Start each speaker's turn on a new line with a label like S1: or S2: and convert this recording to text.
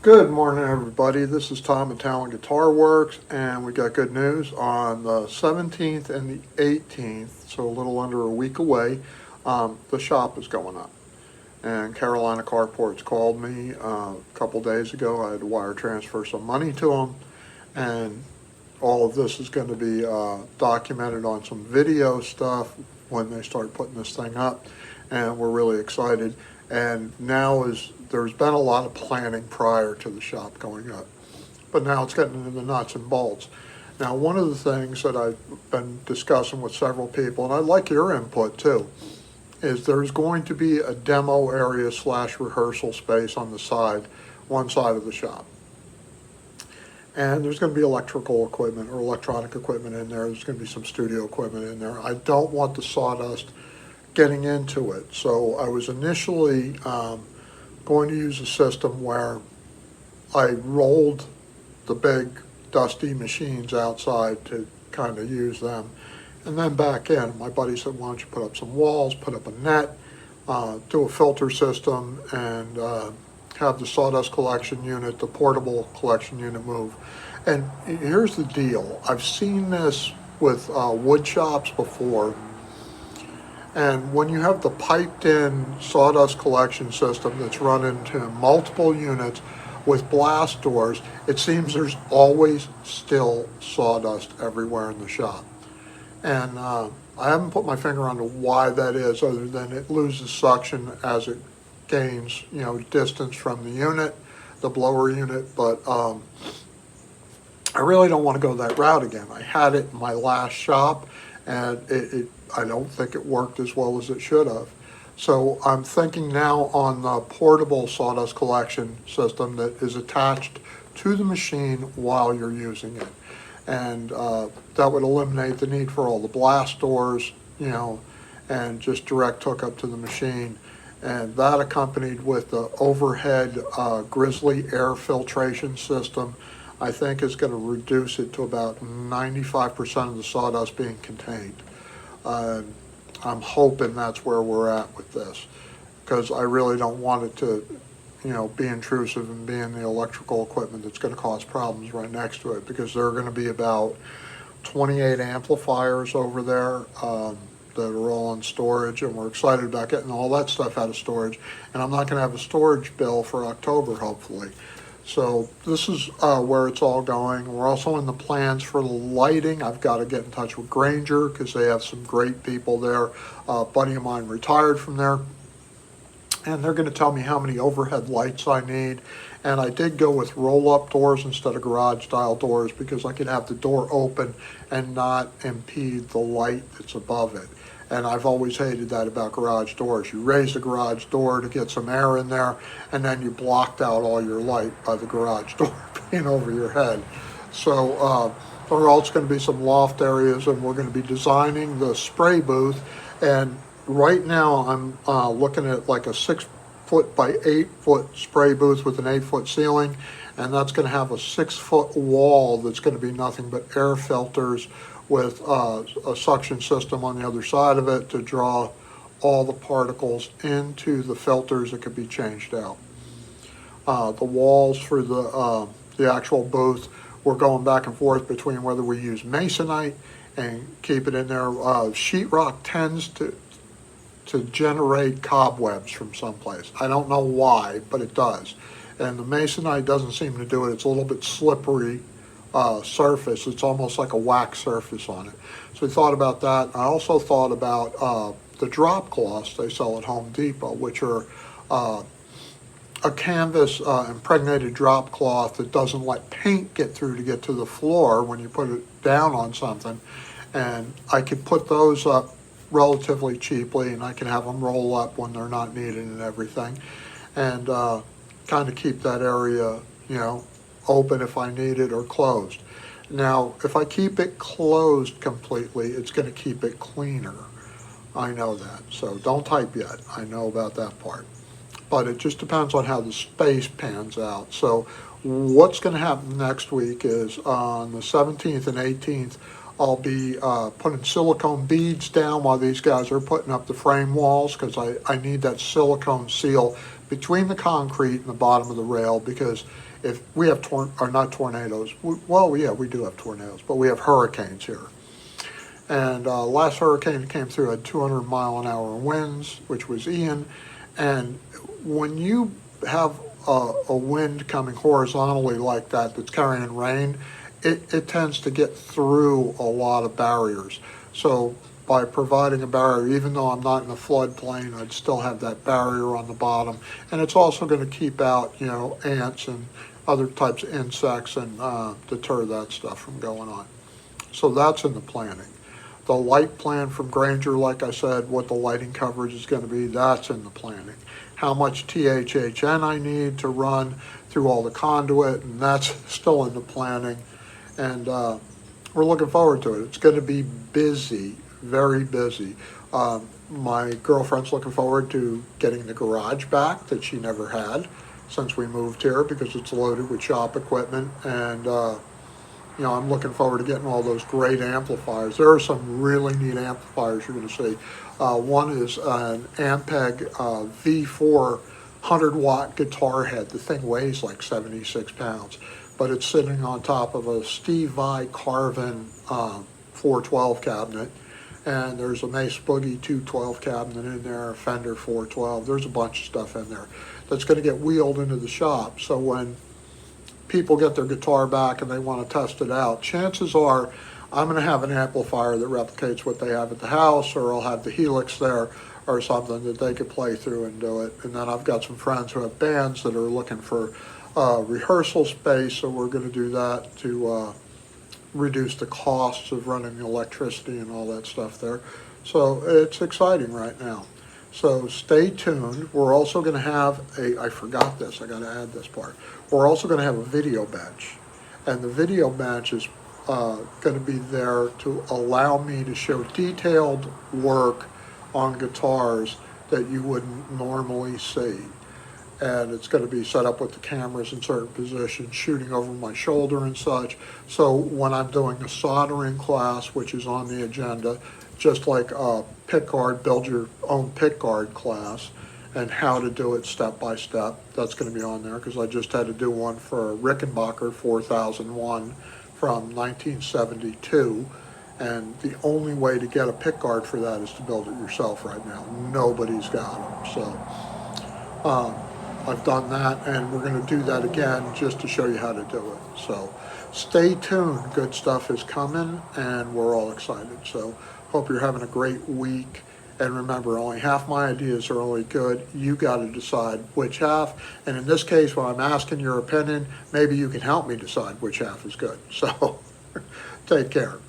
S1: Good morning, everybody. This is Tom at Talent Guitar Works, and we got good news on the 17th and the 18th, so a little under a week away. The shop is going up, and Carolina Carports called me a couple days ago. I had to wire transfer some money to them, and all of this is going to be documented on some video stuff when they start putting this thing up, and we're really excited. And now is there's been a lot of planning prior to the shop going up, but now it's getting into the nuts and bolts. Now, one of the things that I've been discussing with several people, and I'd like your input too, is there's going to be a demo area slash rehearsal space on the side, one side of the shop. And there's going to be electrical equipment or electronic equipment in there. There's going to be some studio equipment in there. I don't want the sawdust getting into it. So I was initially going to use a system where I rolled the big dusty machines outside to kind of use them, and then back in. My buddy said, why don't you put up some walls, put up a net, do a filter system, and have the sawdust collection unit, the portable collection unit move. And here's the deal. I've seen this with wood shops before, and when you have the piped in sawdust collection system that's run into multiple units with blast doors, it seems there's always still sawdust everywhere in the shop. And I haven't put my finger on why that is, other than it loses suction as it gains, distance from the unit, the blower unit. But I really don't want to go that route again. I had it in my last shop, and I don't think it worked as well as it should have. So I'm thinking now on the portable sawdust collection system that is attached to the machine while you're using it. And that would eliminate the need for all the blast doors, and just direct hookup to the machine. And that accompanied with the overhead Grizzly air filtration system, I think is going to reduce it to about 95% of the sawdust being contained. I'm hoping that's where we're at with this, because I really don't want it to, be intrusive and be in the electrical equipment that's going to cause problems right next to it, because there are going to be about 28 amplifiers over there that are all in storage, and we're excited about getting all that stuff out of storage. And I'm not going to have a storage bill for October, hopefully. So this is where it's all going. We're also in the plans for the lighting. I've got to get in touch with Granger because they have some great people there. A buddy of mine retired from there, and they're going to tell me how many overhead lights I need. And I did go with roll-up doors instead of garage-style doors because I could have the door open and not impede the light that's above it. And I've always hated that about garage doors. You raise the garage door to get some air in there, and then you blocked out all your light by the garage door being over your head. So there are also going to be some loft areas, and we're going to be designing the spray booth. And right now I'm looking at like a 6-foot by 8-foot spray booth with an 8-foot ceiling, and that's going to have a 6-foot wall that's going to be nothing but air filters with a suction system on the other side of it to draw all the particles into the filters that could be changed out. The walls for the actual booth, we're going back and forth between whether we use masonite and keep it in there. Sheetrock tends to generate cobwebs from someplace. I don't know why, but it does. And the masonite doesn't seem to do it. It's a little bit slippery surface. It's almost like a wax surface on it. So we thought about that. I also thought about the drop cloths they sell at Home Depot, which are a canvas impregnated drop cloth that doesn't let paint get through to get to the floor when you put it down on something. And I could put those up relatively cheaply, and I can have them roll up when they're not needed and everything, and kind of keep that area, open if I need it or closed. Now, if I keep it closed completely, it's going to keep it cleaner. I know that. So don't type yet. I know about that part. But it just depends on how the space pans out. So what's going to happen next week is on the 17th and 18th, I'll be putting silicone beads down while these guys are putting up the frame walls, because I need that silicone seal between the concrete and the bottom of the rail, because if we have, or not tornadoes, well, yeah, we do have tornadoes, but we have hurricanes here. And last hurricane that came through had 200-mile-an-hour winds, which was Ian. And when you have a wind coming horizontally like that that's carrying rain, it tends to get through a lot of barriers. So by providing a barrier, even though I'm not in a floodplain, I'd still have that barrier on the bottom. And it's also going to keep out, ants and other types of insects and deter that stuff from going on. So that's in the planning. The light plan from Granger, like I said, what the lighting coverage is going to be, that's in the planning. How much THHN I need to run through all the conduit, and that's still in the planning. And we're looking forward to it. It's going to be busy, very busy. My girlfriend's looking forward to getting the garage back that she never had since we moved here, because it's loaded with shop equipment. And I'm looking forward to getting all those great amplifiers. There are some really neat amplifiers you're going to see. One is an Ampeg V4 100-watt guitar head. The thing weighs like 76 pounds, but it's sitting on top of a Steve Vai Carvin 412 cabinet. And there's a Mace Boogie 212 cabinet in there, a Fender 412. There's a bunch of stuff in there that's going to get wheeled into the shop. So when people get their guitar back and they want to test it out, chances are I'm going to have an amplifier that replicates what they have at the house, or I'll have the Helix there or something that they could play through and do it. And then I've got some friends who have bands that are looking for rehearsal space, so we're going to do that to reduce the costs of running the electricity and all that stuff there. So it's exciting right now. So stay tuned. We're also going to have I forgot this, I got to add this part. We're also going to have a video bench. And the video bench is going to be there to allow me to show detailed work on guitars that you wouldn't normally see. And it's going to be set up with the cameras in certain positions, shooting over my shoulder and such. So when I'm doing a soldering class, which is on the agenda, just like a pickguard, build your own pickguard class, and how to do it step by step, that's going to be on there, because I just had to do one for a Rickenbacker 4001 from 1972. And the only way to get a pickguard for that is to build it yourself right now. Nobody's got them. So I've done that, and we're going to do that again just to show you how to do it. So stay tuned. Good stuff is coming, and we're all excited. So hope you're having a great week. And remember, only half my ideas are only good. You got to decide which half. And in this case, when I'm asking your opinion, maybe you can help me decide which half is good. So take care.